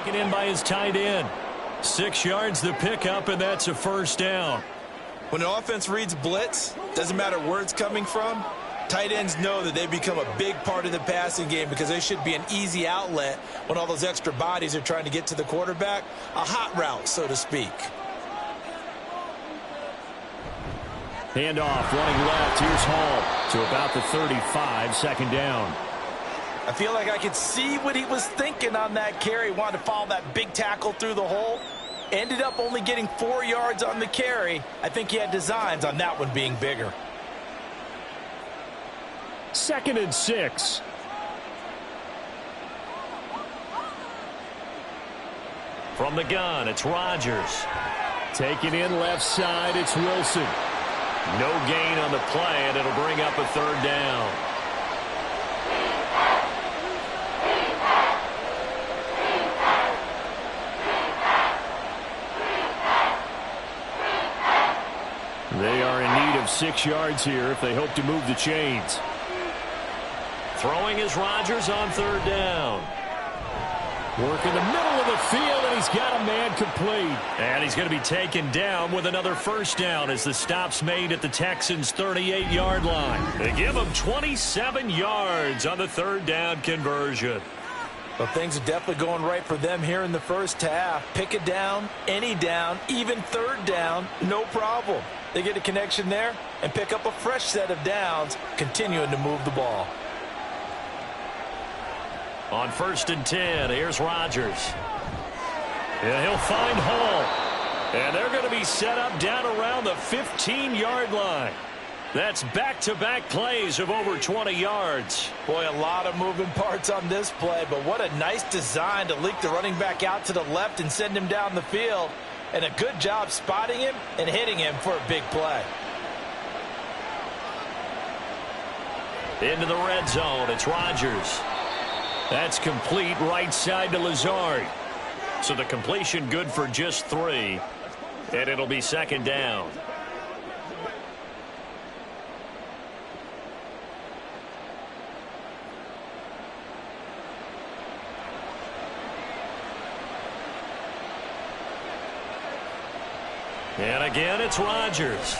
taken in by his tight end. 6 yards the pickup, and that's a first down. When the offense reads blitz, doesn't matter where it's coming from, tight ends know that they become a big part of the passing game because they should be an easy outlet when all those extra bodies are trying to get to the quarterback. A hot route, so to speak. Handoff running left. Here's Hall to about the 35, second down. I feel like I could see what he was thinking on that carry. Wanted to follow that big tackle through the hole. Ended up only getting 4 yards on the carry. I think he had designs on that one being bigger. 2nd and 6. From the gun, it's Rodgers. Taking in left side, it's Wilson. No gain on the play, and it'll bring up a third down. They are in need of 6 yards here if they hope to move the chains. Throwing is Rodgers on third down. Work in the middle of the field, and he's got a man complete. And he's going to be taken down with another first down as the stop's made at the Texans' 38-yard line. They give him 27 yards on the third down conversion. Well, things are definitely going right for them here in the first half. Pick it down, any down, even third down, no problem. They get a connection there and pick up a fresh set of downs, continuing to move the ball. On 1st and 10, here's Rodgers. And he'll find Hall. And they're going to be set up down around the 15-yard line. That's back-to-back plays of over 20 yards. Boy, a lot of moving parts on this play, but what a nice design to leak the running back out to the left and send him down the field. And a good job spotting him and hitting him for a big play. Into the red zone, it's Rodgers. That's complete right side to Lazard. So the completion good for just 3. And it'll be second down. And again, it's Rodgers.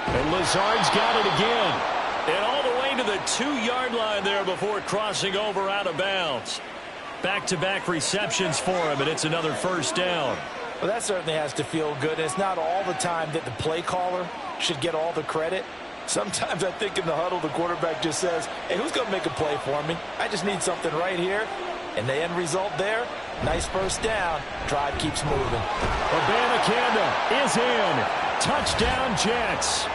And Lazard's got it again. And all the way to the 2-yard line there before crossing over out of bounds. Back-to-back receptions for him, and it's another first down. Well, that certainly has to feel good. It's not all the time that the play caller should get all the credit. Sometimes I think in the huddle, the quarterback just says, hey, who's going to make a play for me? I just need something right here. And the end result there, nice first down. Drive keeps moving. Abanikanda is in. Touchdown, Jets.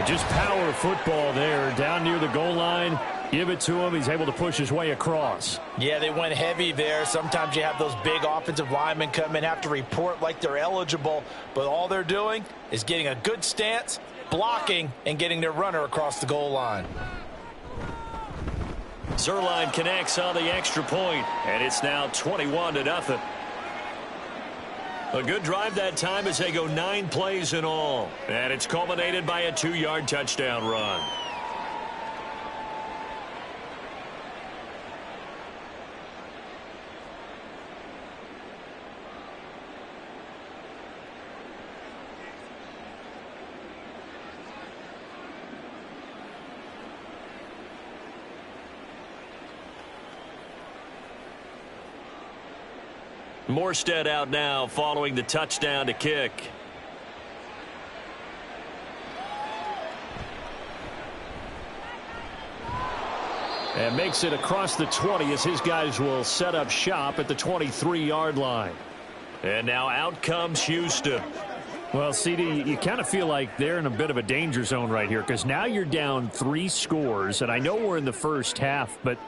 Just power football there down near the goal line. Give it to him. He's able to push his way across. Yeah, they went heavy there. Sometimes you have those big offensive linemen come in, have to report like they're eligible. But all they're doing is getting a good stance, blocking, and getting their runner across the goal line. Zerline connects on the extra point, and it's now 21-0. A good drive that time as they go 9 plays in all. And it's culminated by a 2-yard touchdown run. Morstead out now following the touchdown to kick. And makes it across the 20 as his guys will set up shop at the 23-yard line. And now out comes Houston. Well, CD, you kind of feel like they're in a bit of a danger zone right here because now you're down 3 scores. And I know we're in the first half, but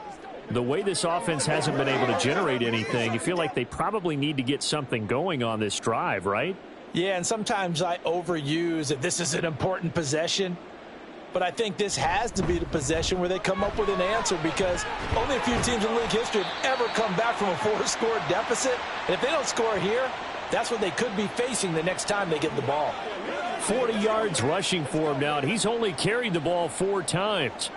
the way this offense hasn't been able to generate anything, you feel like they probably need to get something going on this drive, right? Yeah, and sometimes I overuse that this is an important possession. But I think this has to be the possession where they come up with an answer because only a few teams in league history have ever come back from a 4-score deficit. And if they don't score here, that's what they could be facing the next time they get the ball. 40 yards rushing for him now, and he's only carried the ball 4 times.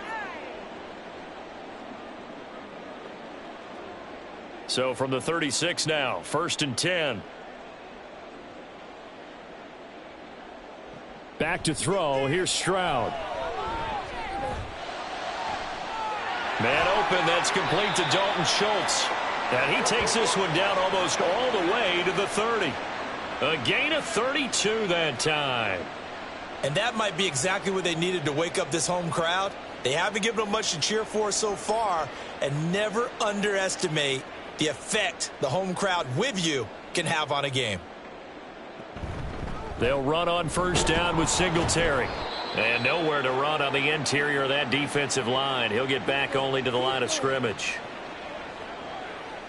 So from the 36 now, 1st and 10. Back to throw. Here's Stroud. Man open. That's complete to Dalton Schultz. And he takes this one down almost all the way to the 30. A gain of 32 that time. And that might be exactly what they needed to wake up this home crowd. They haven't given them much to cheer for so far. And never underestimate the effect the home crowd with you can have on a game. They'll run on 1st down with Singletary. And nowhere to run on the interior of that defensive line. He'll get back only to the line of scrimmage.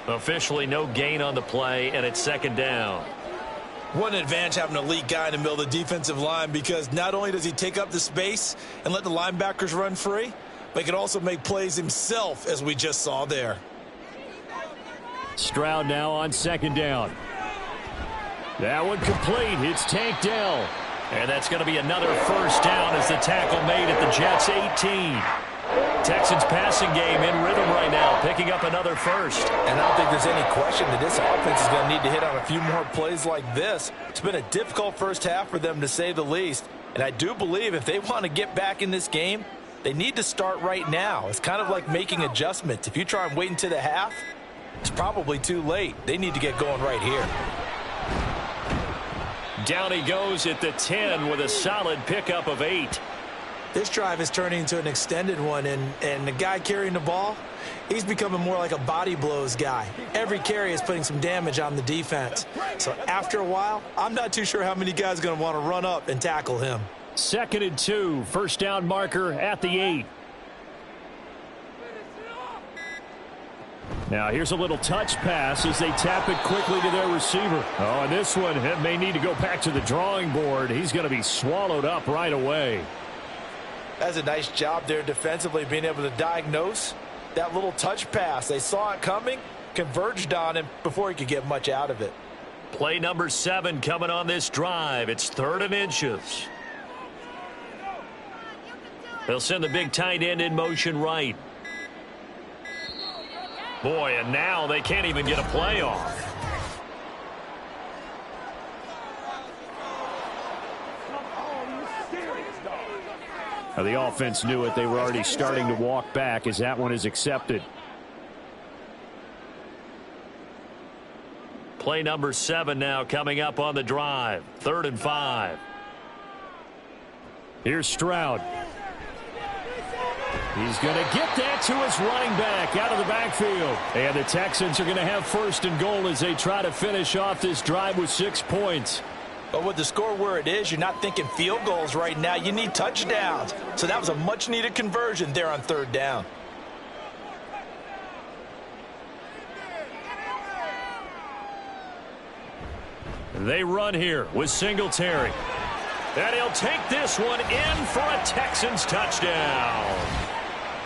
Officially no gain on the play, and it's 2nd down. What an advantage having an elite guy in the middle of the defensive line, because not only does he take up the space and let the linebackers run free, but he can also make plays himself, as we just saw there. Stroud now on 2nd down. That one complete. It's Tank Dell. And that's going to be another 1st down as the tackle made at the Jets' 18. Texans passing game in rhythm right now, picking up another 1st. And I don't think there's any question that this offense is going to need to hit on a few more plays like this. It's been a difficult first half for them, to say the least. And I do believe if they want to get back in this game, they need to start right now. It's kind of like making adjustments. If you try and wait until the half, it's probably too late. They need to get going right here. Down he goes at the 10 with a solid pickup of 8. This drive is turning into an extended one, and the guy carrying the ball, he's becoming more like a body blows guy. Every carry is putting some damage on the defense. So after a while, I'm not too sure how many guys are going to want to run up and tackle him. 2nd and 2. 1st down marker at the 8. Now here's a little touch pass as they tap it quickly to their receiver. Oh, and this one may need to go back to the drawing board. He's going to be swallowed up right away. That's a nice job there defensively, being able to diagnose that little touch pass. They saw it coming, converged on him before he could get much out of it. Play number 7 coming on this drive. It's 3rd and inches. They'll send the big tight end in motion right. Boy, and now they can't even get a play off. Now the offense knew it. They were already starting to walk back as that one is accepted. Play number 7 now coming up on the drive. 3rd and 5. Here's Stroud. He's going to get that to his running back out of the backfield. And the Texans are going to have 1st and goal as they try to finish off this drive with 6 points. But with the score where it is, you're not thinking field goals right now. You need touchdowns. So that was a much-needed conversion there on 3rd down. They run here with Singletary. And he'll take this one in for a Texans touchdown.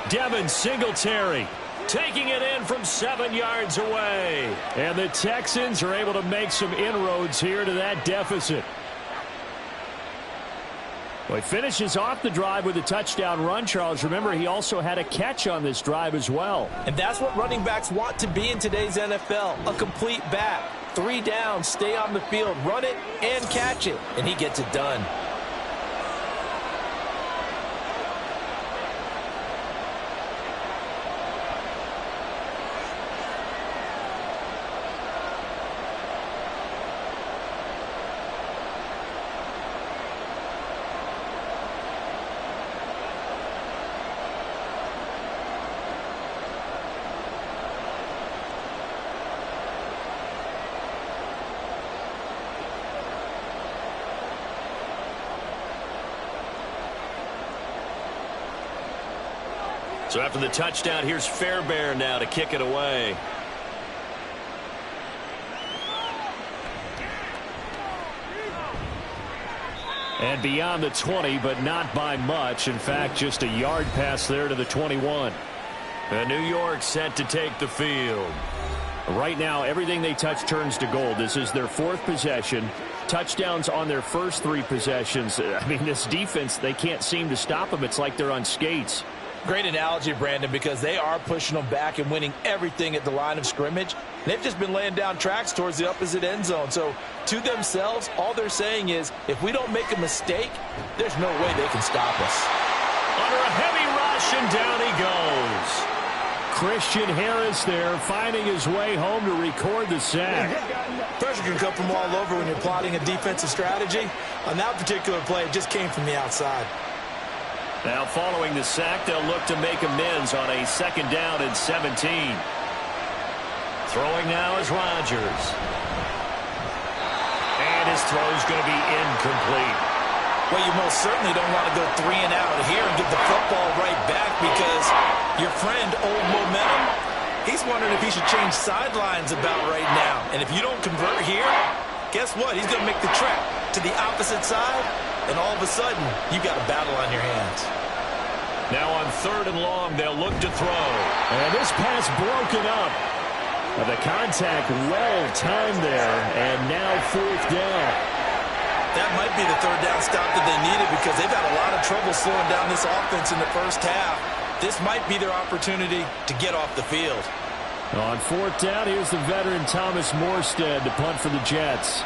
Devin Singletary taking it in from 7 yards away. And the Texans are able to make some inroads here to that deficit. Well, he finishes off the drive with a touchdown run, Charles. Remember, he also had a catch on this drive as well. And that's what running backs want to be in today's NFL, a complete back. 3 downs, stay on the field, run it, and catch it. And he gets it done. So after the touchdown, here's Fairbairn now to kick it away. And beyond the 20, but not by much. In fact, just a yard pass there to the 21. And New York set to take the field. Right now, everything they touch turns to gold. This is their 4th possession. Touchdowns on their first 3 possessions. I mean, this defense, they can't seem to stop them. It's like they're on skates. Great analogy, Brandon, because they are pushing them back and winning everything at the line of scrimmage. They've just been laying down tracks towards the opposite end zone. So to themselves, all they're saying is, if we don't make a mistake, there's no way they can stop us. Under a heavy rush, and down he goes. Christian Harris there finding his way home to record the sack. Pressure can come from all over when you're plotting a defensive strategy. On that particular play, it just came from the outside. Now following the sack, they'll look to make amends on a 2nd down and 17. Throwing now is Rodgers. And his throw's going to be incomplete. Well, you most certainly don't want to go 3 and out here and get the football right back, because your friend, Old Momentum, he's wondering if he should change sidelines about right now. And if you don't convert here, guess what? He's going to make the trek to the opposite side, and all of a sudden, you've got a battle on your hands. Now on 3rd and long, they'll look to throw. And this pass broken up. The contact well timed there, and now 4th down. That might be the 3rd down stop that they needed, because they've had a lot of trouble slowing down this offense in the first half. This might be their opportunity to get off the field. On 4th down, here's the veteran Thomas Morstead to punt for the Jets.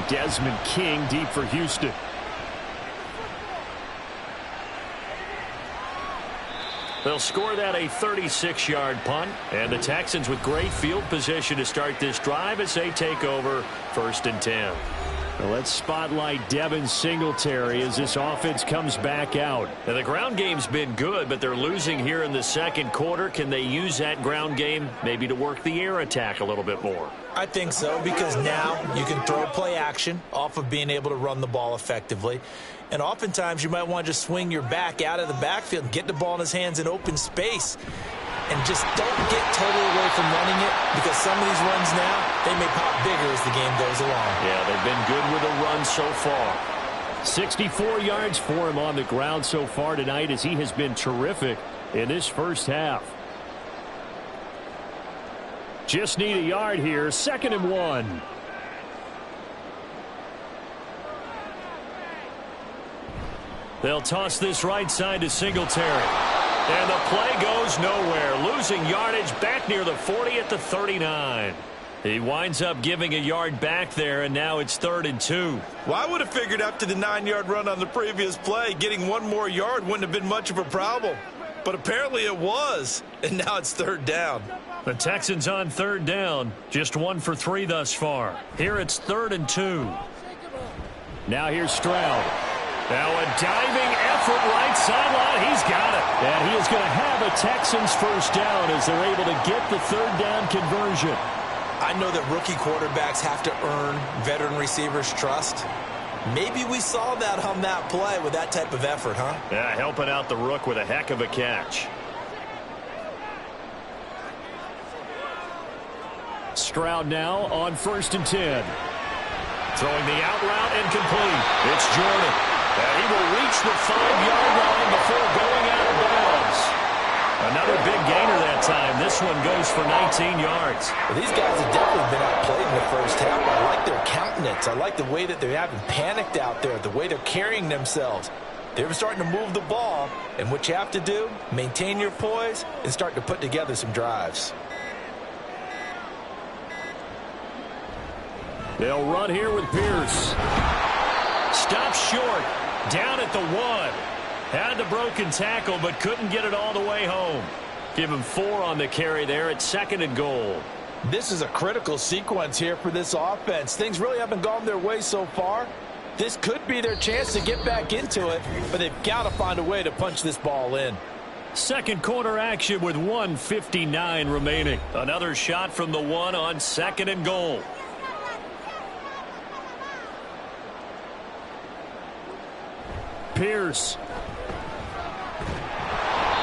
Desmond King deep for Houston. They'll score that a 36-yard punt, and the Texans with great field position to start this drive as they take over 1st and 10. Well, let's spotlight Devin Singletary as this offense comes back out. Now, the ground game's been good, but they're losing here in the 2nd quarter. Can they use that ground game maybe to work the air attack a little bit more? I think so, because now you can throw play action off of being able to run the ball effectively. And oftentimes you might want to just swing your back out of the backfield and get the ball in his hands in open space. And just don't get totally away from running it, because some of these runs now, they may pop bigger as the game goes along. Yeah, they've been good with a run so far. 64 yards for him on the ground so far tonight, as he has been terrific in this first half. Just need a yard here. 2nd and 1. They'll toss this right side to Singletary. And the play goes nowhere. Losing yardage back near the 40 at the 39. He winds up giving a yard back there, and now it's 3rd and 2. Well, I would have figured after the 9-yard run on the previous play, getting 1 more yard wouldn't have been much of a problem. But apparently it was, and now it's 3rd down. The Texans on 3rd down, just 1 for 3 thus far. Here it's 3rd and 2. Now here's Stroud. Now a diving effort right sideline. He's got it. And he is going to have a Texans first down as they're able to get the 3rd down conversion. I know that rookie quarterbacks have to earn veteran receivers' trust. Maybe we saw that on that play with that type of effort, huh? Yeah, helping out the rook with a heck of a catch. Stroud now on 1st and 10. Throwing the out route incomplete. It's Jordan. And he will reach the 5-yard line before going out of bounds. Another big gainer that time. This one goes for 19 yards. Well, these guys have definitely been outplayed in the first half. I like their countenance. I like the way that they haven't panicked out there, the way they're carrying themselves. They're starting to move the ball, and what you have to do, maintain your poise and start to put together some drives. They'll run here with Pierce. Stopped short. Down at the 1. Had the broken tackle, but couldn't get it all the way home. Give him 4 on the carry there at 2nd and goal. This is a critical sequence here for this offense. Things really haven't gone their way so far. This could be their chance to get back into it, but they've got to find a way to punch this ball in. 2nd quarter action with 1:59 remaining. Another shot from the 1 on 2nd and goal. Pierce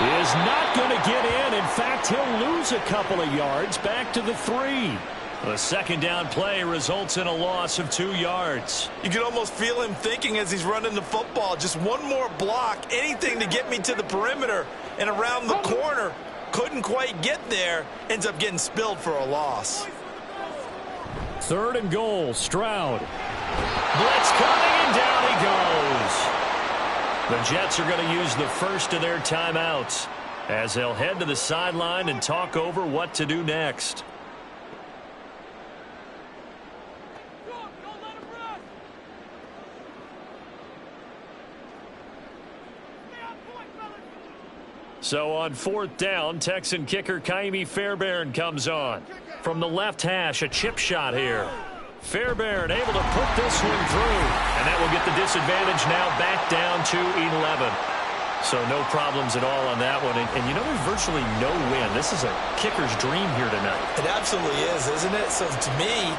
is not going to get in. In fact, he'll lose a couple of yards back to the 3. The 2nd down play results in a loss of 2 yards. You can almost feel him thinking as he's running the football. Just one more block, anything to get me to the perimeter and around the corner. Couldn't quite get there. Ends up getting spilled for a loss. 3rd and goal, Stroud. Blitz coming, and down he goes. The Jets are going to use the first of their timeouts. as they'll head to the sideline and talk over what to do next. So on 4th down, Texan kicker Kaimi Fairbairn comes on. From the left hash, a chip shot here. Fairbairn able to put this one through. And that will get the disadvantage now back down to 11. So no problems at all on that one. And you know, there's virtually no win. This is a kicker's dream here tonight. It absolutely is, isn't it? So to me,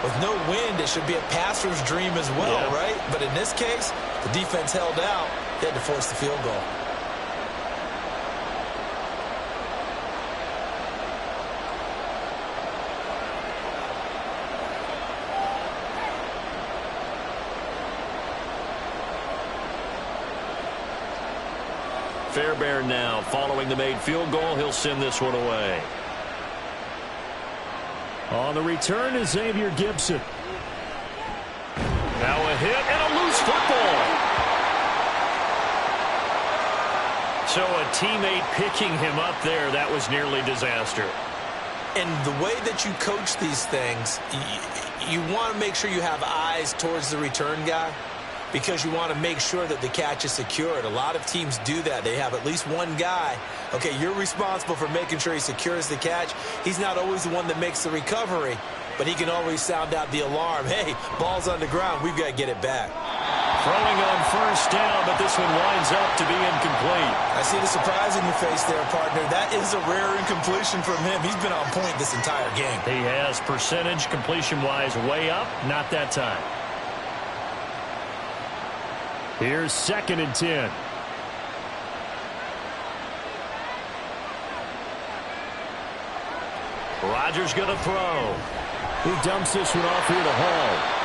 with no wind, it should be a passer's dream as well, right? But in this case, the defense held out. They had to force the field goal. Fairbairn now following the made field goal. He'll send this one away. On the return is Xavier Gibson. Now a hit and a loose football. So a teammate picking him up there. That was nearly disaster. And the way that you coach these things, you want to make sure you have eyes towards the return guy, because you want to make sure that the catch is secured. A lot of teams do that. They have at least one guy. Okay, you're responsible for making sure he secures the catch. He's not always the one that makes the recovery, but he can always sound out the alarm. Hey, ball's on the ground. We've got to get it back. Throwing on 1st down, but this one winds up to be incomplete. I see the surprise in your face there, partner. That is a rare incompletion from him. He's been on point this entire game. He has percentage completion-wise way up. Not that time. Here's 2nd and 10. Rodgers going to throw. He dumps this one off here to Hall.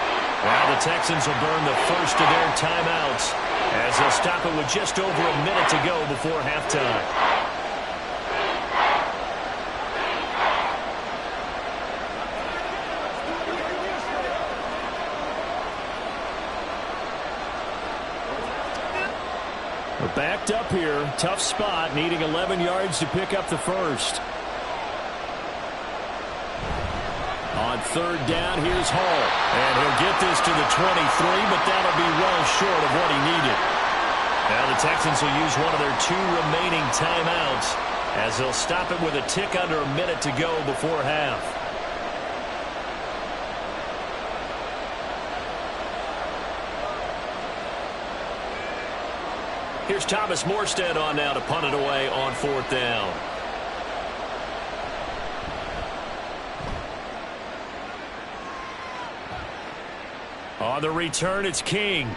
Now the Texans will burn the first of their timeouts as they'll stop it with just over a minute to go before halftime. We're backed up here. Tough spot, needing 11 yards to pick up the first. On 3rd down, here's Hall. And he'll get this to the 23, but that'll be well short of what he needed. Now the Texans will use one of their 2 remaining timeouts as they'll stop it with a tick under a minute to go before half. Here's Thomas Morstead on now to punt it away on 4th down. On the return, it's King.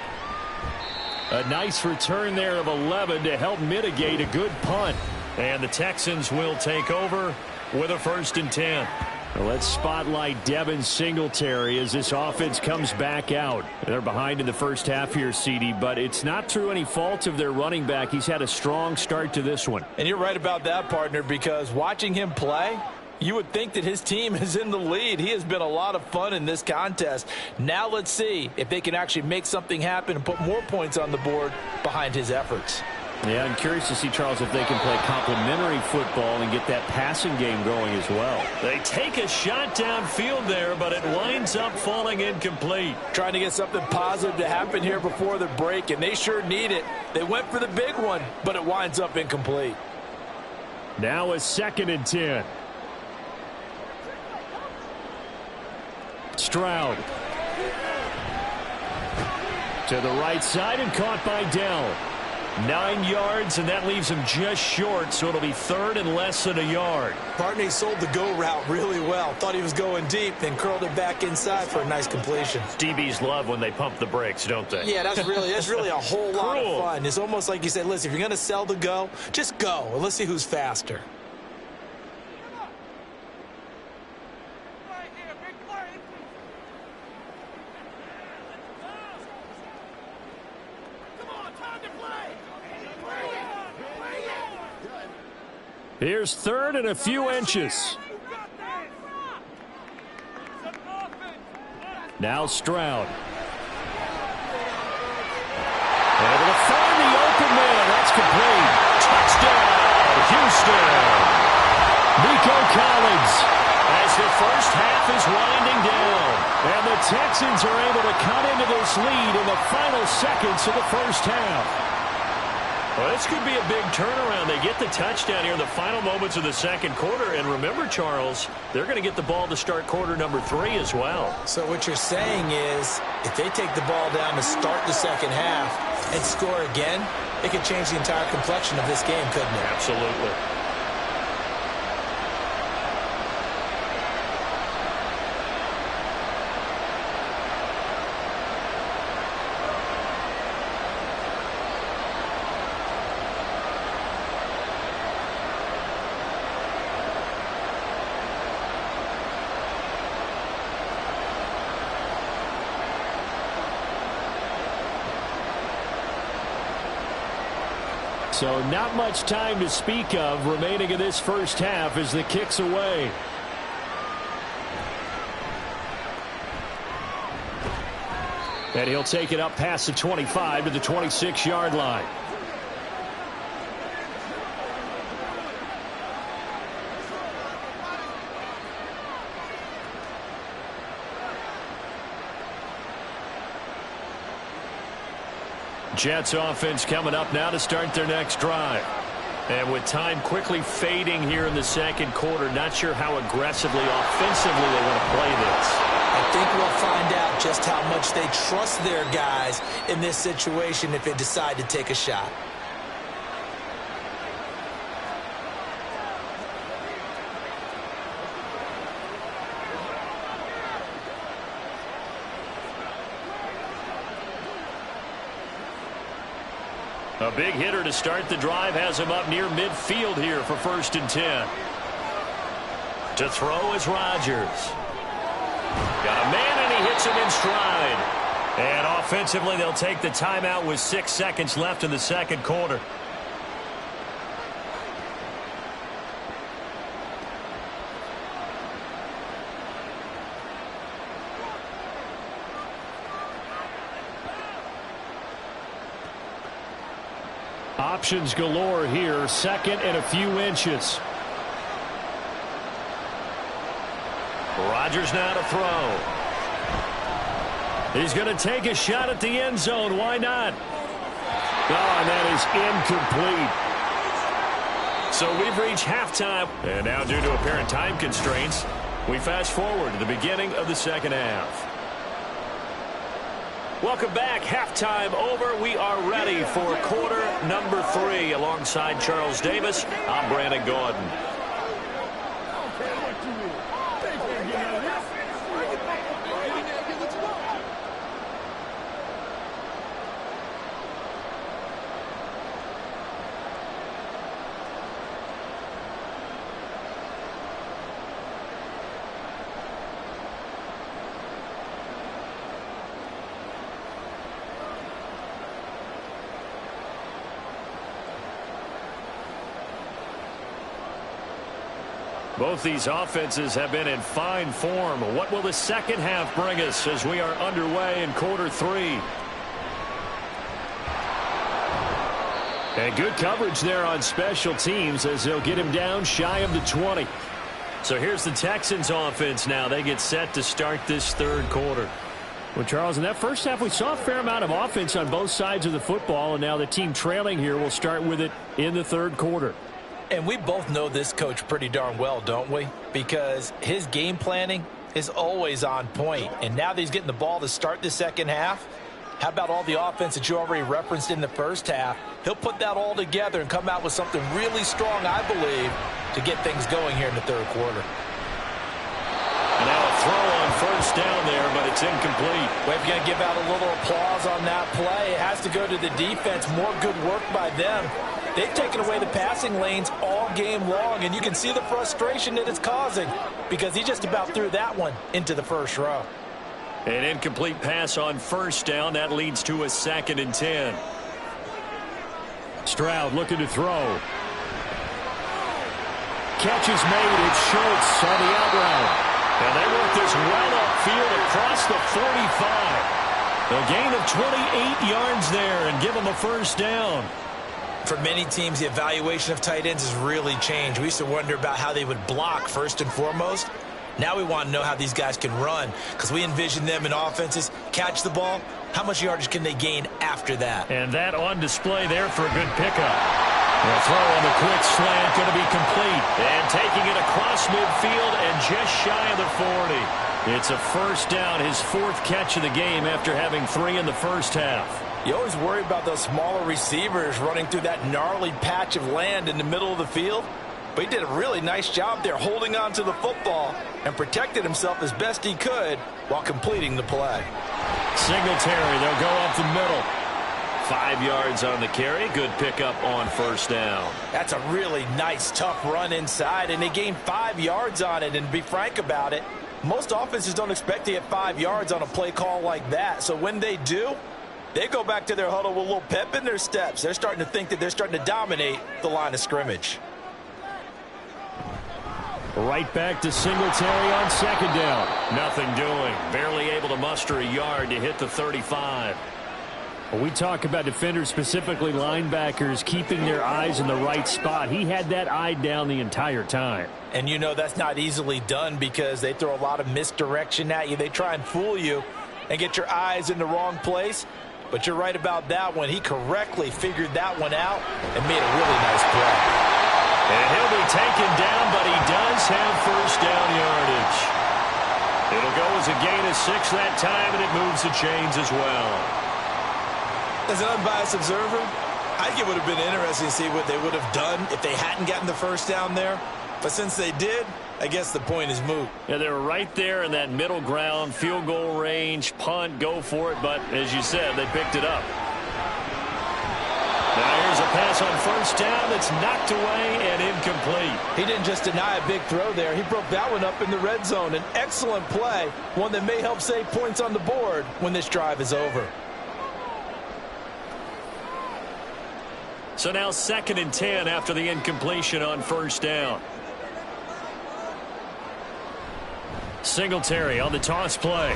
A nice return there of 11 to help mitigate a good punt. And the Texans will take over with a 1st and 10. Well, let's spotlight Devin Singletary as this offense comes back out. They're behind in the first half here, CD, but it's not through any fault of their running back. He's had a strong start to this one. And you're right about that, partner, because watching him play, you would think that his team is in the lead. He has been a lot of fun in this contest. Now let's see if they can actually make something happen and put more points on the board behind his efforts. Yeah, I'm curious to see, Charles, if they can play complementary football and get that passing game going as well. They take a shot downfield there, but it winds up falling incomplete. Trying to get something positive to happen here before the break, and they sure need it. They went for the big one, but it winds up incomplete. Now a 2nd and 10. Stroud. To the right side and caught by Dell. 9 yards, and that leaves him just short, so it'll be 3rd and less than a yard. Partney sold the go route really well. Thought he was going deep, then curled it back inside for a nice completion. DBs love when they pump the brakes, don't they? Yeah, that's really a whole lot of fun. It's almost like you said, listen, if you're going to sell the go, just go, and let's see who's faster. Here's 3rd and a few inches. Now Stroud. Able to find the open man. That's complete. Touchdown. Hughes And the Texans are able to cut into this lead in the final seconds of the first half. Well, this could be a big turnaround. They get the touchdown here in the final moments of the second quarter. And remember, Charles, they're going to get the ball to start quarter number 3 as well. So what you're saying is if they take the ball down to start the second half and score again, it could change the entire complexion of this game, couldn't it? Absolutely. So not much time to speak of remaining in this first half as the kick's away. And he'll take it up past the 25 to the 26-yard line. Jets offense coming up now to start their next drive. And with time quickly fading here in the second quarter, not sure how aggressively, offensively they want to play this. I think we'll find out just how much they trust their guys in this situation if they decide to take a shot. A big hitter to start the drive has him up near midfield here for 1st and 10. To throw is Rodgers. Got a man, and he hits him in stride. And offensively, they'll take the timeout with 6 seconds left in the second quarter. Options galore here. Second and a few inches. Rodgers now to throw. He's going to take a shot at the end zone. Why not? Oh, and that is incomplete. So we've reached halftime. And now, due to apparent time constraints, we fast forward to the beginning of the second half. Welcome back. Halftime over. We are ready for quarter number 3. Alongside Charles Davis, I'm Brandon Gordon. Both these offenses have been in fine form. What will the second half bring us as we are underway in quarter 3? And good coverage there on special teams as they'll get him down shy of the 20. So here's the Texans offense now. They get set to start this third quarter. Well, Charles, in that first half, we saw a fair amount of offense on both sides of the football, and now the team trailing here will start with it in the third quarter. And we both know this coach pretty darn well, don't we? Because his game planning is always on point. And now that he's getting the ball to start the second half, how about all the offense that you already referenced in the first half? He'll put that all together and come out with something really strong, I believe, to get things going here in the third quarter. Now a throw on first down there, but it's incomplete. Well, if you're going to give out a little applause on that play, it has to go to the defense. More good work by them. They've taken away the passing lanes all game long, and you can see the frustration that it's causing because he just about threw that one into the first row. An incomplete pass on first down. That leads to a 2nd and 10. Stroud looking to throw. Catch is made. It's Schultz on the out route. And they work this well upfield across the 45. A gain of 28 yards there and give them a first down. For many teams, the evaluation of tight ends has really changed. We used to wonder about how they would block first and foremost. Now we want to know how these guys can run, because we envision them in offenses catch the ball. How much yardage can they gain after that? And that on display there for a good pickup. The throw on the quick slant going to be complete. And taking it across midfield and just shy of the 40. It's a first down, his fourth catch of the game after having 3 in the first half. You always worry about those smaller receivers running through that gnarly patch of land in the middle of the field. But he did a really nice job there holding on to the football and protected himself as best he could while completing the play. Singletary, they'll go up the middle. 5 yards on the carry. Good pickup on first down. That's a really nice, tough run inside, and they gained 5 yards on it. And to be frank about it, most offenses don't expect to get 5 yards on a play call like that. So when they do, they go back to their huddle with a little pep in their steps. They're starting to think that they're starting to dominate the line of scrimmage. Right back to Singletary on second down. Nothing doing. Barely able to muster a yard to hit the 35. When we talk about defenders, specifically linebackers, keeping their eyes in the right spot. He had that eye down the entire time. And you know that's not easily done because they throw a lot of misdirection at you. They try and fool you and get your eyes in the wrong place. But you're right about that one. He correctly figured that one out and made a really nice play. And he'll be taken down, but he does have first down yardage. It'll go as a gain of 6 that time, and it moves the chains as well. As an unbiased observer, I think it would have been interesting to see what they would have done if they hadn't gotten the first down there. But since they did, I guess the point is moot. Yeah, they were right there in that middle ground, field goal range, punt, go for it. But as you said, they picked it up. Now here's a pass on first down that's knocked away and incomplete. He didn't just deny a big throw there. He broke that one up in the red zone. An excellent play, one that may help save points on the board when this drive is over. So now 2nd and 10 after the incompletion on first down. Singletary on the toss play.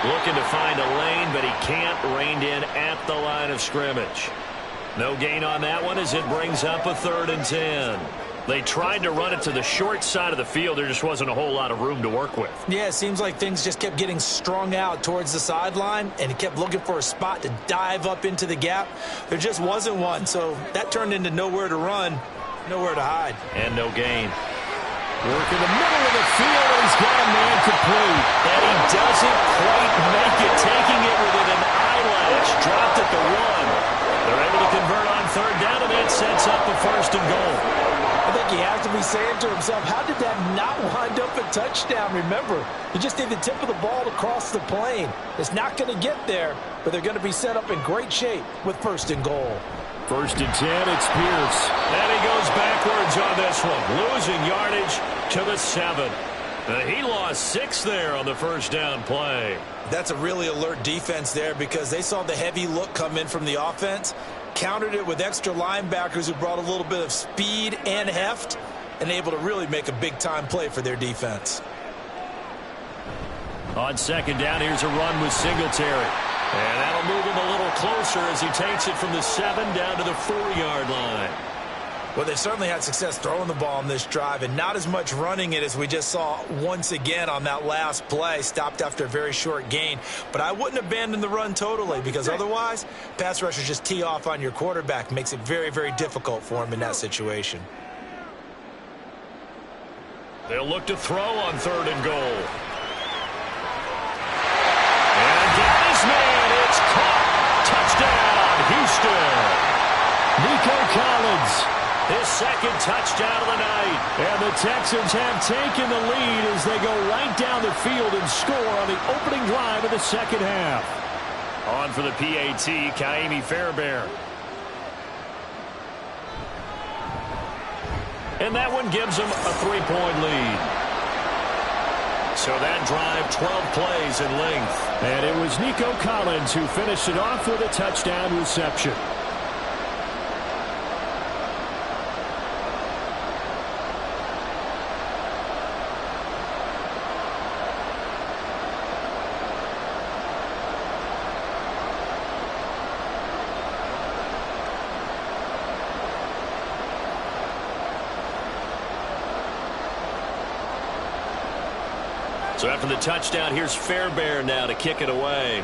Looking to find a lane, but he can't. Reined in at the line of scrimmage. No gain on that one as it brings up a 3rd and 10. They tried to run it to the short side of the field. There just wasn't a whole lot of room to work with. Yeah, it seems like things just kept getting strung out towards the sideline, and he kept looking for a spot to dive up into the gap. There just wasn't one, so that turned into nowhere to run, nowhere to hide. And no gain. Work in the middle of the field, and he's got a man complete. And he doesn't quite make it, taking it within an eyelash. Dropped at the 1. They're able to convert on 3rd down, and that sets up the 1st and goal. I think he has to be saying to himself, how did that not wind up a touchdown? Remember, you just need the tip of the ball to cross the plane. It's not going to get there, but they're going to be set up in great shape with 1st and goal. 1st and 10, it's Pierce. And he goes backwards on this one, losing yardage to the 7. He lost 6 there on the first down play. That's a really alert defense there because they saw the heavy look come in from the offense, countered it with extra linebackers who brought a little bit of speed and heft, and able to really make a big-time play for their defense. On 2nd down, here's a run with Singletary. And that'll move him a little closer as he takes it from the 7 down to the 4-yard line. Well, they certainly had success throwing the ball on this drive and not as much running it as we just saw once again on that last play. Stopped after a very short gain. But I wouldn't abandon the run totally because otherwise, pass rushers just tee off on your quarterback. Makes it very, very difficult for him in that situation. They'll look to throw on 3rd and goal. And Guy's man, it's caught. Touchdown, Houston. Nico Collins. His 2nd touchdown of the night. And the Texans have taken the lead as they go right down the field and score on the opening drive of the 2nd half. On for the PAT, Kaimi Fairbairn. And that one gives them a 3-point lead. So that drive, 12 plays in length. And it was Nico Collins who finished it off with a touchdown reception. So after the touchdown, here's Fairbairn now to kick it away.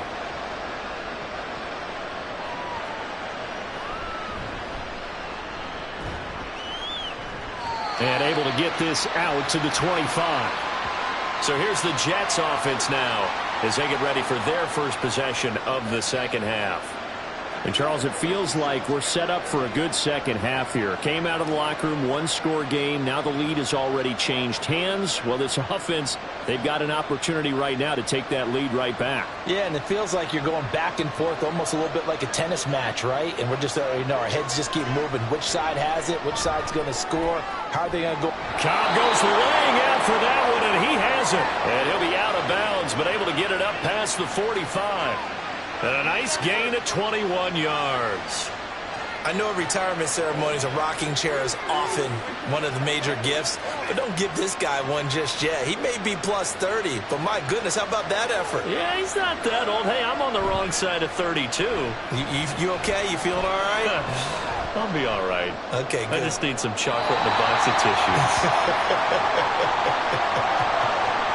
And able to get this out to the 25. So here's the Jets offense now as they get ready for their first possession of the second half. And, Charles, it feels like we're set up for a good second half here. Came out of the locker room, one-score game. Now the lead has already changed hands. Well, this offense, they've got an opportunity right now to take that lead right back. Yeah, and it feels like you're going back and forth almost a little bit like a tennis match, right? And we're just, our heads just keep moving. Which side has it? Which side's going to score? How are they going to go? Cobb goes laying out for that one, and he has it. And he'll be out of bounds, but able to get it up past the 45. And a nice gain of 21 yards. I know retirement ceremonies, a rocking chair is often one of the major gifts, but don't give this guy one just yet. He may be plus 30, but my goodness, how about that effort? Yeah, he's not that old. Hey, I'm on the wrong side of 32. You okay? You feeling all right? I'll be all right. Okay, good. I just need some chocolate and a box of tissues.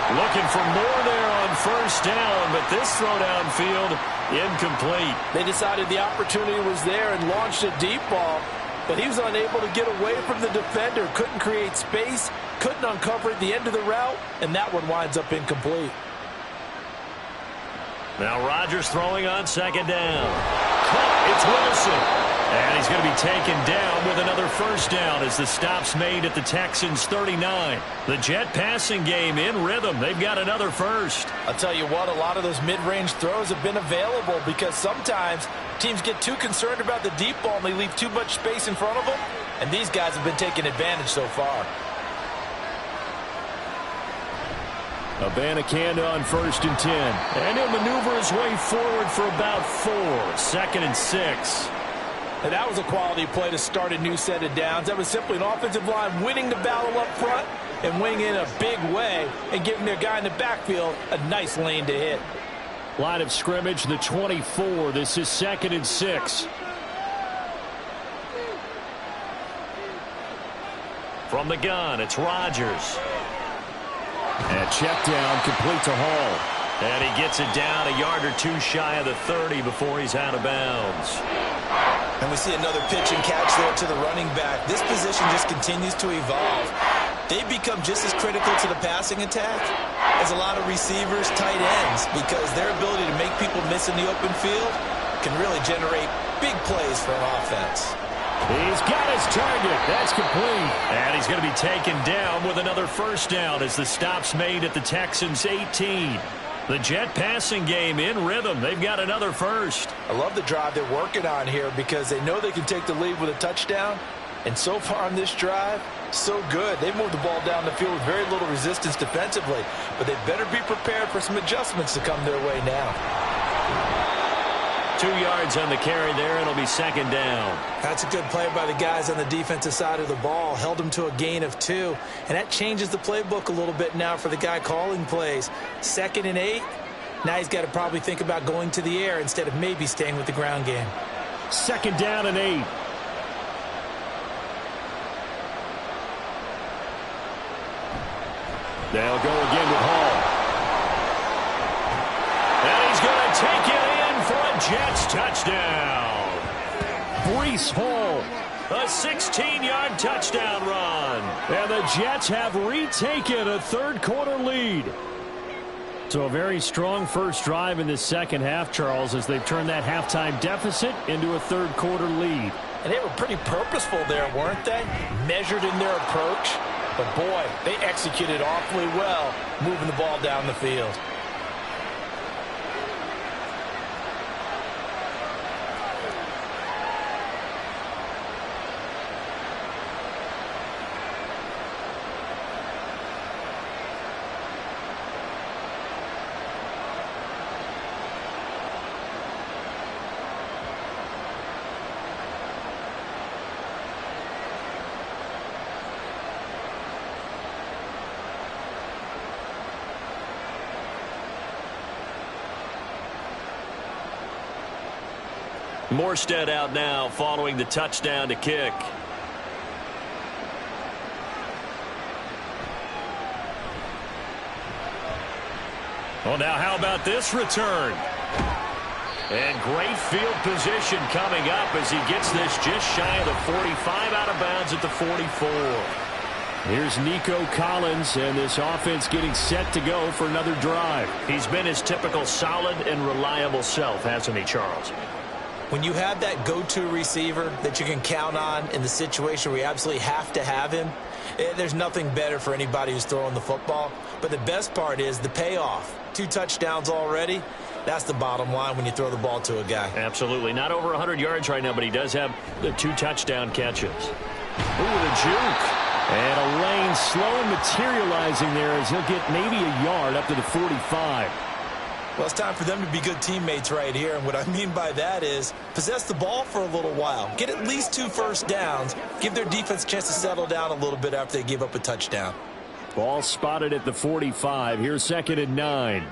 Looking for more there on first down, but this throw downfield incomplete. They decided the opportunity was there and launched a deep ball, but he was unable to get away from the defender, couldn't create space, couldn't uncover at the end of the route, and that one winds up incomplete. Now Rodgers throwing on second down. It's Wilson. And he's going to be taken down with another first down as the stop's made at the Texans' 39. The Jet passing game in rhythm. They've got another first. I'll tell you what, a lot of those mid-range throws have been available because sometimes teams get too concerned about the deep ball and they leave too much space in front of them. And these guys have been taking advantage so far. Abanikanda on 1st and 10. And he'll maneuver his way forward for about 4. 2nd and 6. And that was a quality play to start a new set of downs. That was simply an offensive line winning the battle up front and winning in a big way and giving their guy in the backfield a nice lane to hit. Line of scrimmage, the 24. This is 2nd and 6. From the gun, it's Rodgers. And check down, complete to Hall. And he gets it down a yard or two shy of the 30 before he's out of bounds. And we see another pitch and catch there to the running back. This position just continues to evolve. They become just as critical to the passing attack as a lot of receivers, tight ends, because their ability to make people miss in the open field can really generate big plays for an offense. He's got his target. That's complete. And he's going to be taken down with another first down as the stop's made at the Texans' 18. The Jet passing game in rhythm. They've got another first. I love the drive they're working on here because they know they can take the lead with a touchdown. And so far on this drive, so good. They moved the ball down the field with very little resistance defensively. But they better be prepared for some adjustments to come their way now. 2 yards on the carry there. It'll be 2nd down. That's a good play by the guys on the defensive side of the ball. Held them to a gain of 2. And that changes the playbook a little bit now for the guy calling plays. 2nd and 8. Now he's got to probably think about going to the air instead of maybe staying with the ground game. 2nd down and 8. They'll go again with Hall. And he's going to take it in for a Jets touchdown. Breece Hall. A 16-yard touchdown run. And the Jets have retaken a third-quarter lead. So a very strong first drive in this second half, Charles, as they've turned that halftime deficit into a third-quarter lead. And they were pretty purposeful there, weren't they? Measured in their approach. But, boy, they executed awfully well moving the ball down the field. Morstead out now following the touchdown to kick. Well, now how about this return? And great field position coming up as he gets this just shy of the 45, out of bounds at the 44. Here's Nico Collins, and this offense getting set to go for another drive. He's been his typical solid and reliable self, hasn't he, Charles? When you have that go-to receiver that you can count on in the situation where you absolutely have to have him, there's nothing better for anybody who's throwing the football. But the best part is the payoff. 2 touchdowns already. That's the bottom line when you throw the ball to a guy. Absolutely. Not over 100 yards right now, but he does have the 2 touchdown catches. Ooh, the juke. And a lane slow materializing there as he'll get maybe a yard up to the 45. Well, it's time for them to be good teammates right here. And what I mean by that is possess the ball for a little while. Get at least 2 first downs. Give their defense a chance to settle down a little bit after they give up a touchdown. Ball spotted at the 45. Here's 2nd and 9.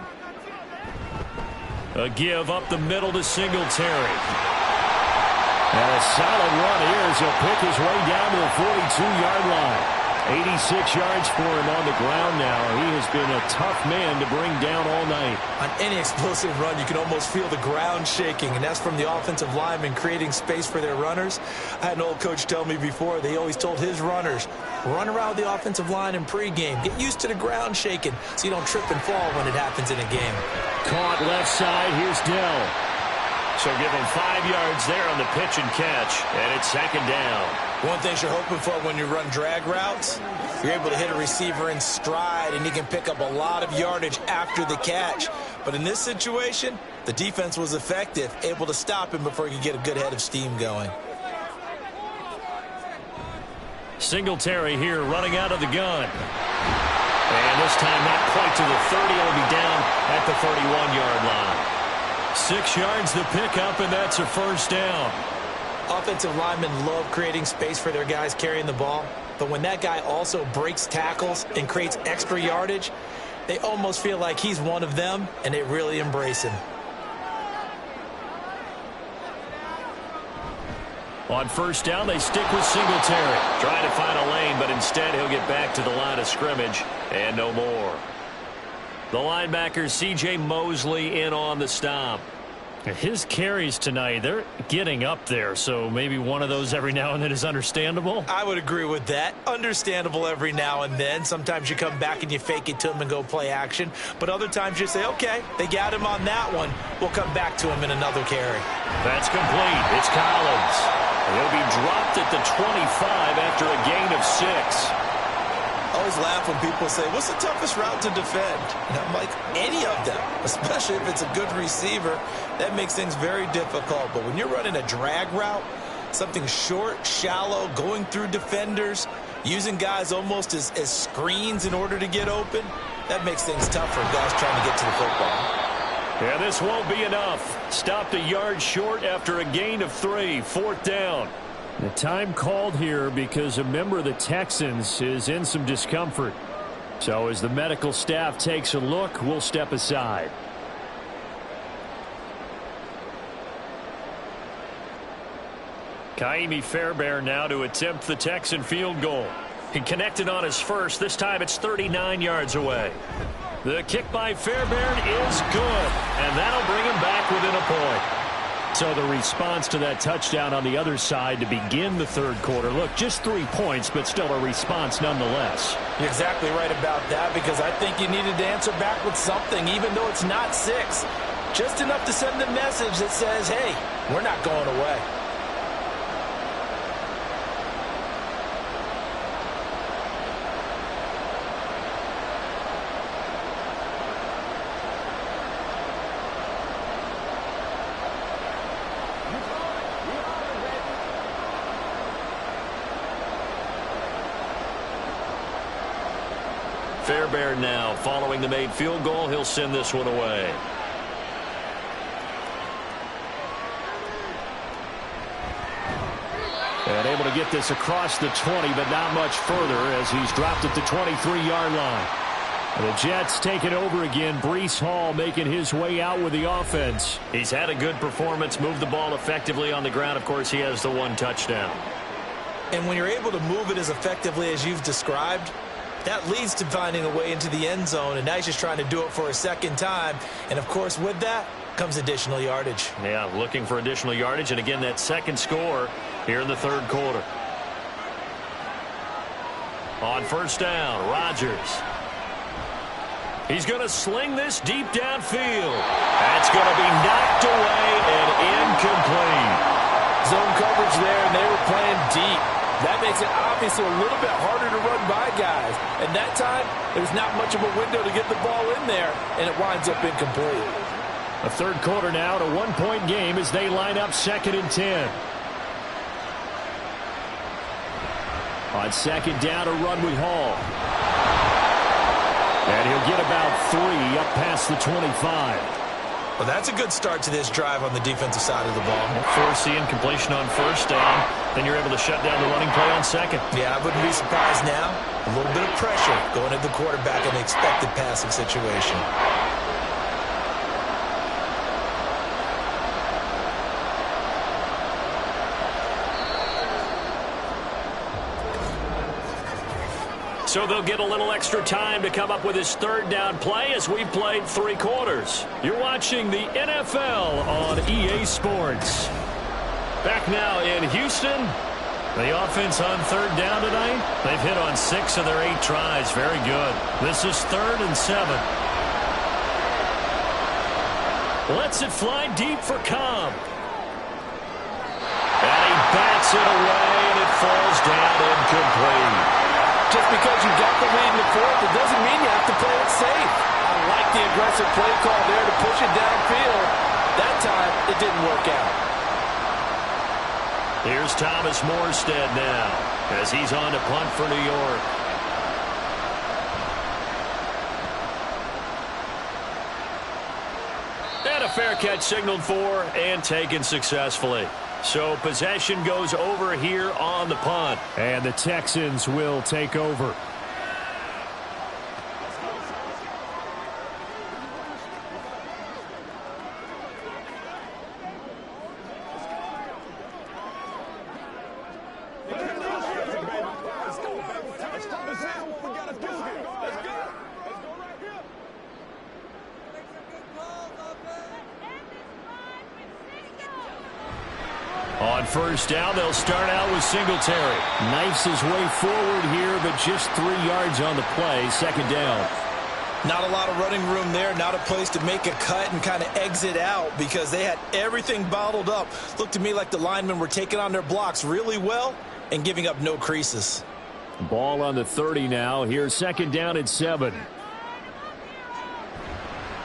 A give up the middle to Singletary. And a solid run here as he'll pick his way down to the 42-yard line. 86 yards for him on the ground now. He has been a tough man to bring down all night. On any explosive run, you can almost feel the ground shaking, and that's from the offensive linemen creating space for their runners. I had an old coach tell me before, they always told his runners, run around the offensive line in pregame. Get used to the ground shaking so you don't trip and fall when it happens in a game. Caught left side. Here's Dell. So give him 5 yards there on the pitch and catch, and it's 2nd down. One thing you're hoping for when you run drag routes, you're able to hit a receiver in stride, and he can pick up a lot of yardage after the catch. But in this situation, the defense was effective, able to stop him before he could get a good head of steam going. Singletary here running out of the gun. And this time not quite to the 30. It'll be down at the 31-yard line. 6 yards the pickup, and that's a 1st down. Offensive linemen love creating space for their guys carrying the ball, but when that guy also breaks tackles and creates extra yardage, they almost feel like he's one of them, and they really embrace him. On 1st down, they stick with Singletary. Trying to find a lane, but instead he'll get back to the line of scrimmage, and no more. The linebacker, C.J. Mosley, in on the stop. His carries tonight, they're getting up there, so maybe one of those every now and then is understandable. I would agree with that. Understandable every now and then. Sometimes you come back and you fake it to him and go play action. But other times you say, okay, they got him on that one. We'll come back to him in another carry. That's complete. It's Collins. He'll be dropped at the 25 after a gain of 6. I always laugh when people say, what's the toughest route to defend? And I'm like, any of them, especially if it's a good receiver. That makes things very difficult. But when you're running a drag route, something short, shallow, going through defenders, using guys almost as screens in order to get open, that makes things tough for guys trying to get to the football. Yeah, this won't be enough. Stopped a yard short after a gain of 3. 4th down. The time called here because a member of the Texans is in some discomfort. So as the medical staff takes a look, we'll step aside. Kaimi Fairbairn now to attempt the Texan field goal. He connected on his first. This time it's 39 yards away. The kick by Fairbairn is good, and that'll bring him back within a point. So the response to that touchdown on the other side to begin the 3rd quarter. Look, just 3 points, but still a response nonetheless. You're exactly right about that, because I think you needed to answer back with something, even though it's not 6. Just enough to send a message that says, hey, we're not going away. Fairbairn now following the made field goal. He'll send this one away. And able to get this across the 20, but not much further as he's dropped at the 23-yard line. The Jets take it over again. Breece Hall making his way out with the offense. He's had a good performance, moved the ball effectively on the ground. Of course, he has the 1 touchdown. And when you're able to move it as effectively as you've described, That leads to finding a way into the end zone, and now he's just trying to do it for a second time. And, of course, with that comes additional yardage. Yeah, looking for additional yardage. And, again, that second score here in the third quarter. On first down, Rodgers. He's going to sling this deep downfield. That's going to be knocked away and incomplete. Zone coverage there, and they were playing deep. That makes it obviously a little bit harder to run by guys. And that time, there's not much of a window to get the ball in there, and it winds up incomplete. A third quarter now, a one-point game as they line up 2nd and 10. On second down, a run with Hall. And he'll get about 3 up past the 25. Well, that's a good start to this drive on the defensive side of the ball. Force the incompletion on first down. Then you're able to shut down the running play on second. Yeah, I wouldn't be surprised now. A little bit of pressure going at the quarterback in an expected passing situation. So they'll get a little extra time to come up with his third down play as we've played 3 quarters. You're watching the NFL on EA Sports. Back now in Houston. The offense on third down tonight. They've hit on 6 of their 8 tries. Very good. This is 3rd and 7. Lets it fly deep for Cobb. And he bats it away, and it falls down incomplete. Just because you got the lead in the fourth, it doesn't mean you have to play it safe. I like the aggressive play call there to push it downfield. That time, it didn't work out. Here's Thomas Morstead now as he's on to punt for New York. And a fair catch signaled for and taken successfully. So possession goes over here on the punt. And the Texans will take over. On first down, they'll start out with Singletary. Knifes his way forward here, but just 3 yards on the play. Second down. Not a lot of running room there. Not a place to make a cut and kind of exit out because they had everything bottled up. Looked to me like the linemen were taking on their blocks really well and giving up no creases. Ball on the 30 now. Here's second down at 7.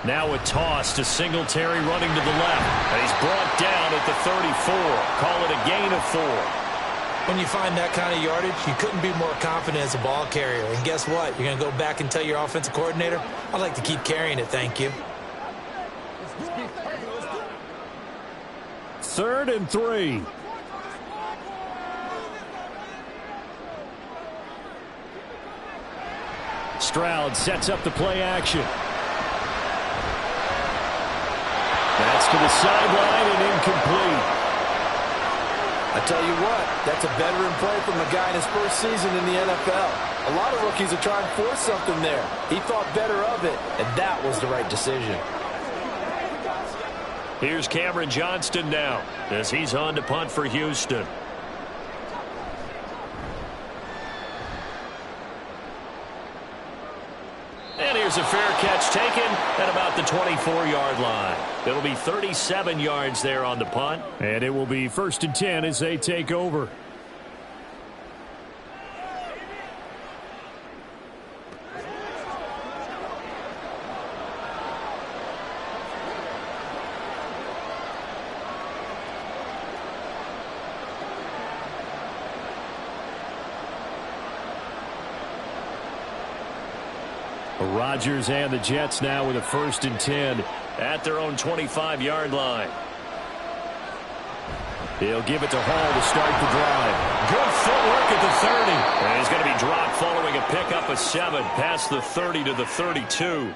Now a toss to Singletary running to the left. And he's brought down at the 34. Call it a gain of 4. When you find that kind of yardage, you couldn't be more confident as a ball carrier. And guess what? You're going to go back and tell your offensive coordinator, I'd like to keep carrying it, thank you. 3rd and 3. Stroud sets up the play action. That's to the sideline and incomplete. I tell you what, that's a veteran play from a guy in his first season in the NFL. A lot of rookies are trying to force something there. He thought better of it, and that was the right decision. Here's Cameron Johnston now as he's on to punt for Houston. And here's a fair catch taken at about the 24-yard line. It'll be 37 yards there on the punt. And it will be 1st and 10 as they take over. Rodgers and the Jets now with a 1st and 10 at their own 25-yard line. He'll give it to Hall to start the drive. Good footwork at the 30. And he's going to be dropped following a pickup of 7 past the 30 to the 32.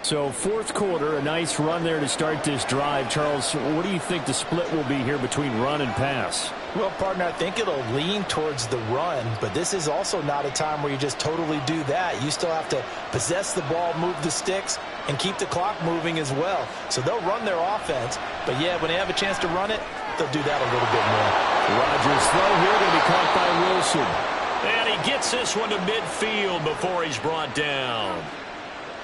So fourth quarter, a nice run there to start this drive. Charles, what do you think the split will be here between run and pass? Well, partner, I think it'll lean towards the run, but this is also not a time where you just totally do that. You still have to possess the ball, move the sticks, and keep the clock moving as well. So they'll run their offense, but yeah, when they have a chance to run it, they'll do that a little bit more. Rodgers' throw here going to be caught by Wilson. And he gets this one to midfield before he's brought down.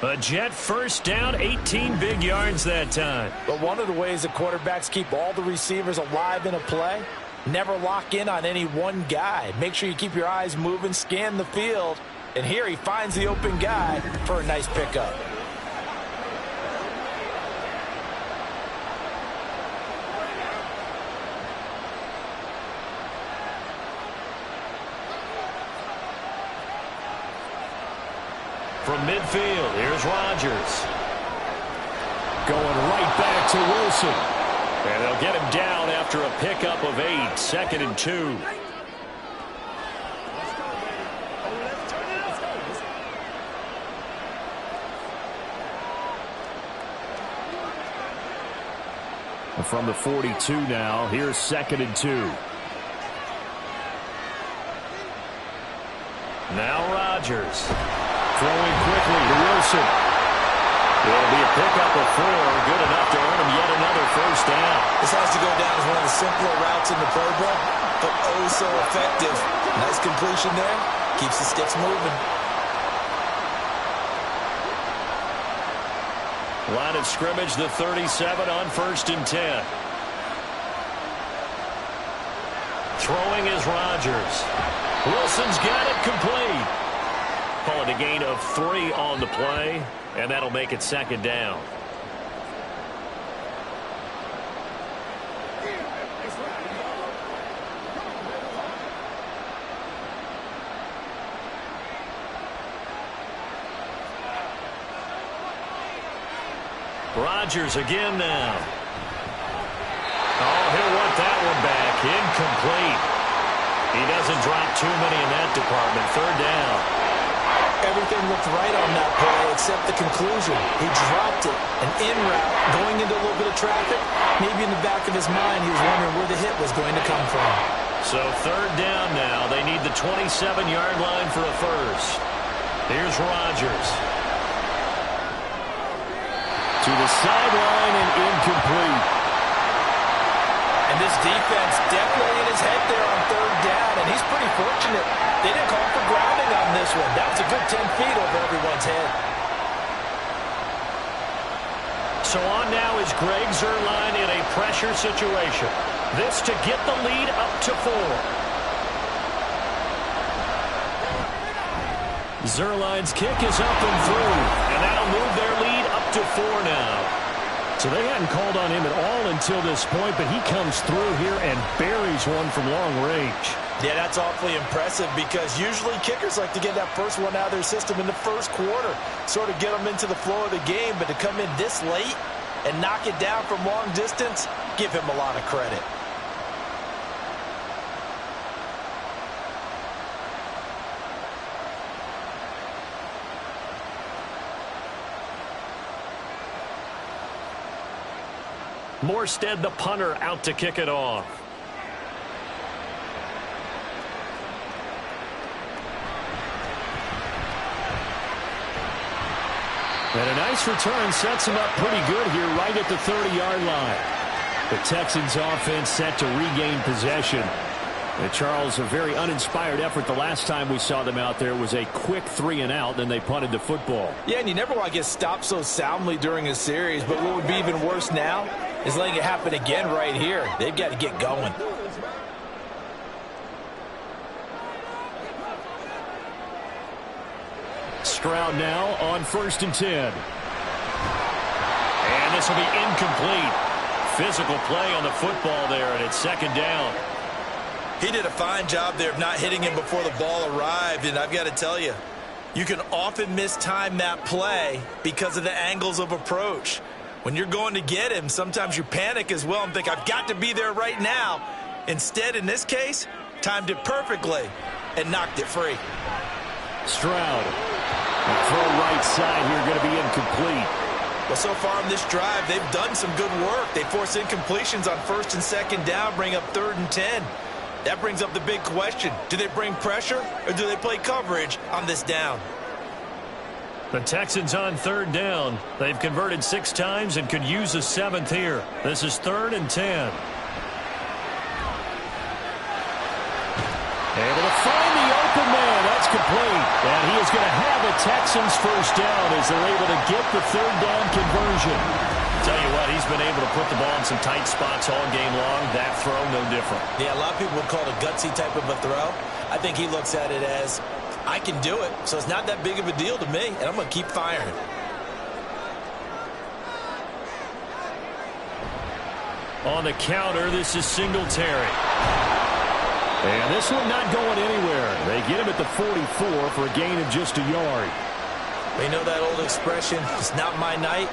A Jet first down, 18 big yards that time. But one of the ways that quarterbacks keep all the receivers alive in a play, never lock in on any one guy. Make sure you keep your eyes moving, scan the field, and here he finds the open guy for a nice pickup. From midfield, here's Rodgers. Going right back to Wilson. And they'll get him down after a pickup of 8, 2nd and 2. From the 42 now, here's 2nd and 2. Now Rodgers. Throwing quickly to Wilson. It'll be a pickup of 4, good enough to earn him yet another first down. This has to go down as one of the simpler routes in the playbook, but oh so effective. Nice completion there. Keeps the sticks moving. Line of scrimmage, the 37 on 1st and 10. Throwing is Rodgers. Wilson's got it complete. Call it a gain of 3 on the play, and that'll make it 2nd down. Rodgers again now. Oh, he'll want that one back. Incomplete. He doesn't drop too many in that department. 3rd down. Everything looked right on that play except the conclusion. He dropped it. An in route, going into a little bit of traffic. Maybe in the back of his mind, he was wondering where the hit was going to come from. So 3rd down now. They need the 27-yard line for a first. Here's Rodgers. To the sideline and incomplete. And this defense definitely in his head there on 3rd down, and he's pretty fortunate. They didn't call for grounding on this one. That was a good 10 feet over everyone's head. So on now is Greg Zuerlein in a pressure situation. This to get the lead up to 4. Zuerlein's kick is up and through, and that'll move their lead up to 4 now. So they hadn't called on him at all until this point, but he comes through here and buries one from long range. Yeah, that's awfully impressive because usually kickers like to get that first one out of their system in the first quarter, sort of get them into the flow of the game, but to come in this late and knock it down from long distance, give him a lot of credit. Morstead, the punter, out to kick it off. And a nice return sets him up pretty good here right at the 30-yard line. The Texans offense set to regain possession. And Charles, a very uninspired effort the last time we saw them out there was a quick 3-and-out, then they punted the football. Yeah, and you never want to get stopped so soundly during a series, but what would be even worse now is letting it happen again right here. They've got to get going. Stroud now on 1st and 10. And this will be incomplete. Physical play on the football there, and it's 2nd down. He did a fine job there of not hitting him before the ball arrived, and I've got to tell you, you can often mistime that play because of the angles of approach. When you're going to get him, sometimes you panic as well and think, I've got to be there right now. Instead, in this case, timed it perfectly and knocked it free. Stroud. The throw right side here going to be incomplete. Well, so far on this drive, they've done some good work. They force incompletions on 1st and 2nd down, bring up 3rd and 10. That brings up the big question. Do they bring pressure or do they play coverage on this down? The Texans on 3rd down. They've converted 6 times and could use a 7th here. This is 3rd and 10. Able to find the open man. That's complete. And he is going to have a Texans first down as they're able to get the 3rd down conversion. Tell you what, he's been able to put the ball in some tight spots all game long. That throw, no different. Yeah, a lot of people would call it a gutsy type of a throw. I think he looks at it as, I can do it, so it's not that big of a deal to me, and I'm going to keep firing. On the counter, this is Singletary. And this one not going anywhere. They get him at the 44 for a gain of just a yard. We know that old expression, it's not my night.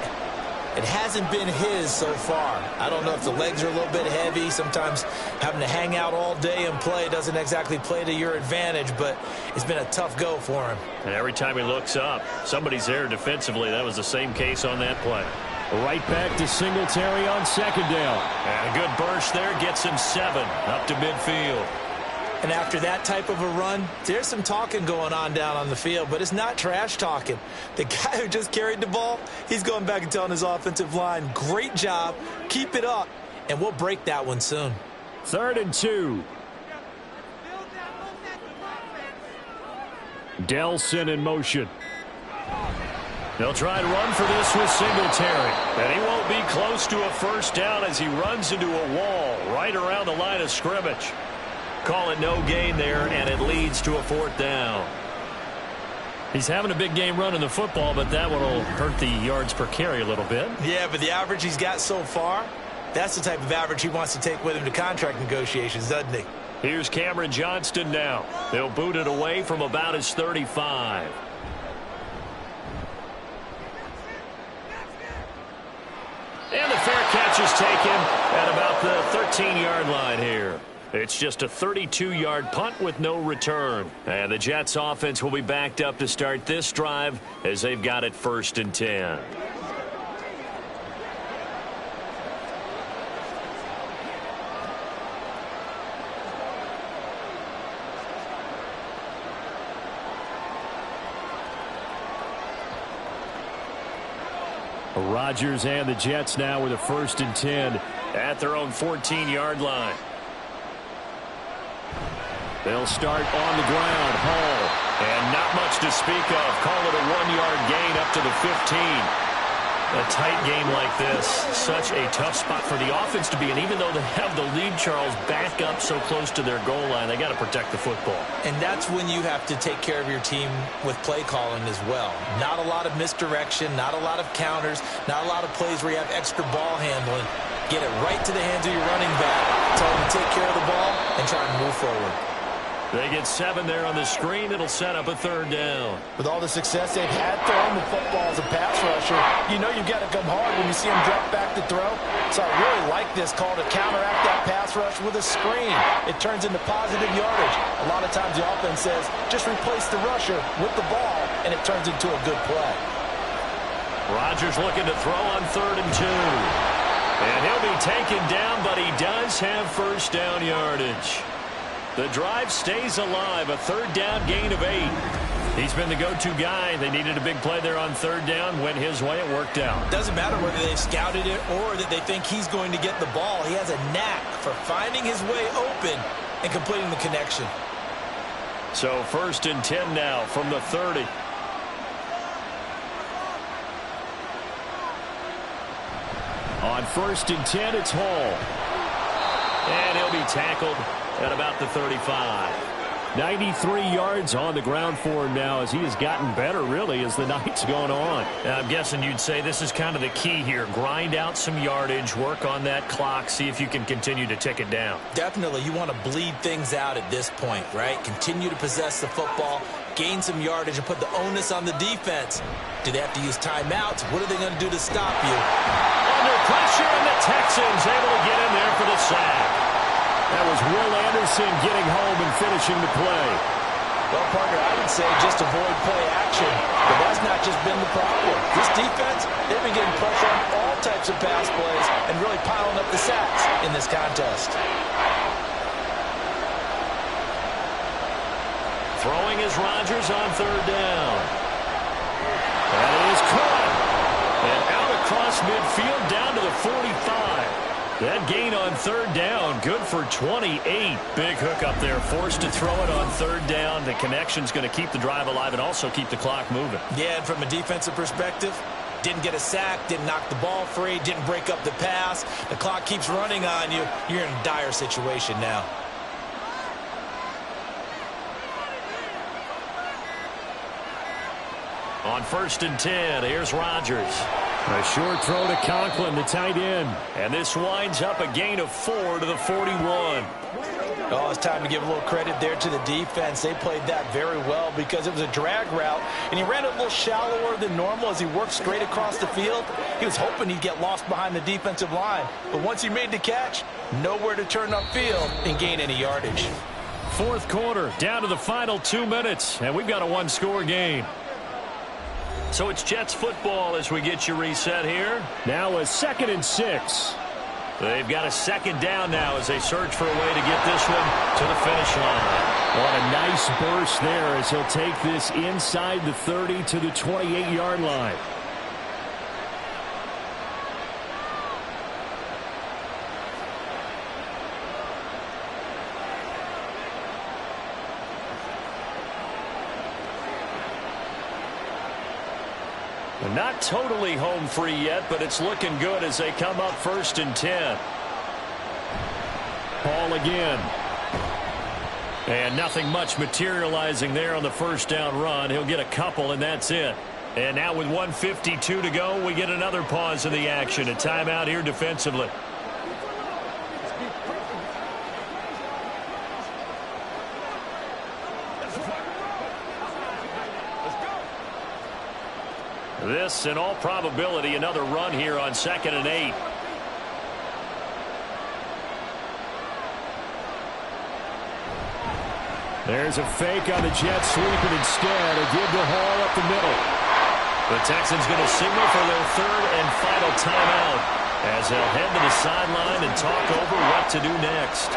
It hasn't been his so far. I don't know if the legs are a little bit heavy. Sometimes having to hang out all day and play doesn't exactly play to your advantage, but it's been a tough go for him. And every time he looks up, somebody's there defensively. That was the same case on that play. Right back to Singletary on 2nd down. And a good burst there gets him 7 up to midfield. And after that type of a run, there's some talking going on down on the field, but it's not trash talking. The guy who just carried the ball, he's going back and telling his offensive line, great job, keep it up, and we'll break that one soon. 3rd and 2. Delson in motion. They'll try to run for this with Singletary. And he won't be close to a first down as he runs into a wall right around the line of scrimmage. Call it no gain there, and it leads to a 4th down. He's having a big game running the football, but that one will hurt the yards per carry a little bit. Yeah, but the average he's got so far, that's the type of average he wants to take with him to contract negotiations, doesn't he? Here's Cameron Johnston now. They'll boot it away from about his 35. And the fair catch is taken at about the 13-yard line here. It's just a 32-yard punt with no return. And the Jets offense will be backed up to start this drive as they've got it 1st and 10. Rodgers and the Jets now with a 1st and 10 at their own 14-yard line. They'll start on the ground. Hall. And not much to speak of. Call it a 1-yard gain up to the 15. A tight game like this, such a tough spot for the offense to be in. Even though they have the lead, Charles, back up so close to their goal line, they got to protect the football. And that's when you have to take care of your team with play calling as well. Not a lot of misdirection, not a lot of counters, not a lot of plays where you have extra ball handling. Get it right to the hands of your running back, tell them to take care of the ball, and try to move forward. They get 7 there on the screen. It'll set up a 3rd down. With all the success they've had throwing the football as a pass rusher, you know you've got to come hard when you see them drop back to throw. So I really like this call to counteract that pass rush with a screen. It turns into positive yardage. A lot of times the offense says, just replace the rusher with the ball, and it turns into a good play. Rodgers looking to throw on 3rd and 2. And he'll be taken down, but he does have first down yardage. The drive stays alive, a 3rd down gain of 8. He's been the go-to guy. They needed a big play there on 3rd down. Went his way. It worked out. Doesn't matter whether they scouted it or that they think he's going to get the ball. He has a knack for finding his way open and completing the connection. So 1st and 10 now from the 30. On 1st and 10, it's Hall. And he'll be tackled at about the 35. 93 yards on the ground for him now as he has gotten better, really, as the night's gone on. I'm guessing you'd say this is kind of the key here. Grind out some yardage, work on that clock, see if you can continue to tick it down. Definitely. You want to bleed things out at this point, right? Continue to possess the football, gain some yardage, and put the onus on the defense. Do they have to use timeouts? What are they going to do to stop you? Under pressure, and the Texans able to get in there for the sack. That was Will Anderson getting home and finishing the play. Well, partner, I would say just avoid play action, but that's not just been the problem. This defense, they've been getting pressure on all types of pass plays and really piling up the sacks in this contest. Throwing is Rodgers on third down. That is caught. And out across midfield down to the 45. That gain on third down, good for 28. Big hook up there, forced to throw it on third down. The connection's going to keep the drive alive and also keep the clock moving. Yeah, and from a defensive perspective, didn't get a sack, didn't knock the ball free, didn't break up the pass. The clock keeps running on you. You're in a dire situation now. On 1st and 10, here's Rodgers. A short throw to Conklin, the tight end. And this winds up a gain of 4 to the 41. Oh, it's time to give a little credit there to the defense. They played that very well because it was a drag route, and he ran it a little shallower than normal as he worked straight across the field. He was hoping he'd get lost behind the defensive line, but once he made the catch, nowhere to turn upfield and gain any yardage. Fourth quarter, down to the final 2 minutes, and we've got a one-score game. So it's Jets football as we get you reset here. Now a 2nd and 6. They've got a second down now as they search for a way to get this one to the finish line. What a nice burst there as he'll take this inside the 30 to the 28-yard line. Not totally home free yet, but it's looking good as they come up 1st and 10. Ball again. And nothing much materializing there on the first down run. He'll get a couple, and that's it. And now with 1:52 to go, we get another pause in the action. A timeout here defensively. This, in all probability, another run here on 2nd and 8. There's a fake on the Jets sweeping instead. A give to Hall up the middle. The Texans going to signal for their third and final timeout as they'll head to the sideline and talk over what to do next.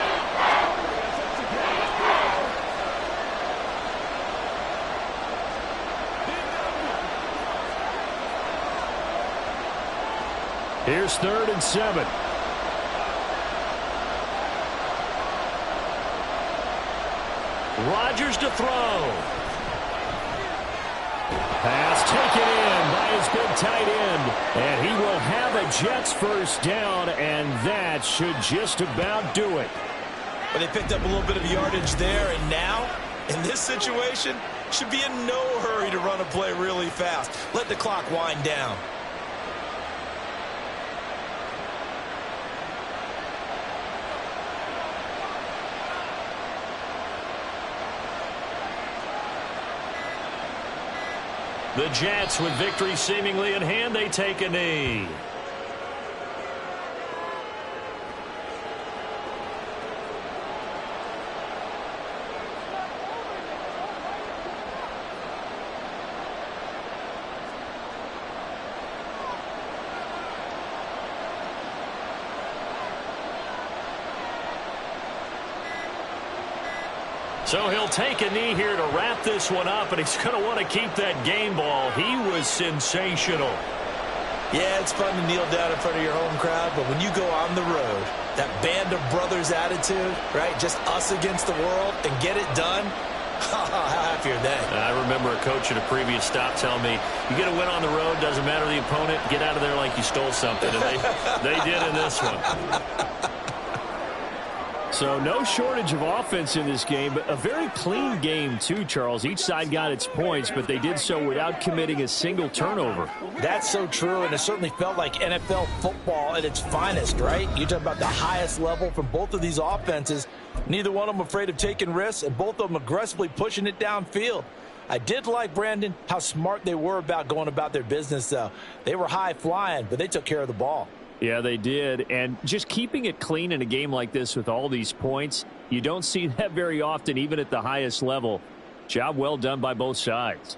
Here's 3rd and 7. Rodgers to throw. Pass taken in by his big tight end. And he will have a Jets first down, and that should just about do it. But they picked up a little bit of yardage there, and now, in this situation, should be in no hurry to run a play really fast. Let the clock wind down. The Jets, with victory seemingly in hand, they take a knee. So he'll take a knee here to wrap this one up, and he's going to want to keep that game ball. He was sensational. Yeah, it's fun to kneel down in front of your home crowd, but when you go on the road, that band of brothers attitude, right, just us against the world, and get it done, how happy are they? I remember a coach at a previous stop telling me, you get a win on the road, doesn't matter the opponent, get out of there like you stole something. And they did in this one. So no shortage of offense in this game, but a very clean game too, Charles. Each side got its points, but they did so without committing a single turnover. That's so true, and it certainly felt like NFL football at its finest, right? You talk about the highest level from both of these offenses. Neither one of them afraid of taking risks, and both of them aggressively pushing it downfield. I did like, Brandon, how smart they were about going about their business, though. They were high flying, but they took care of the ball. Yeah, they did. And just keeping it clean in a game like this with all these points, you don't see that very often, even at the highest level. Job well done by both sides.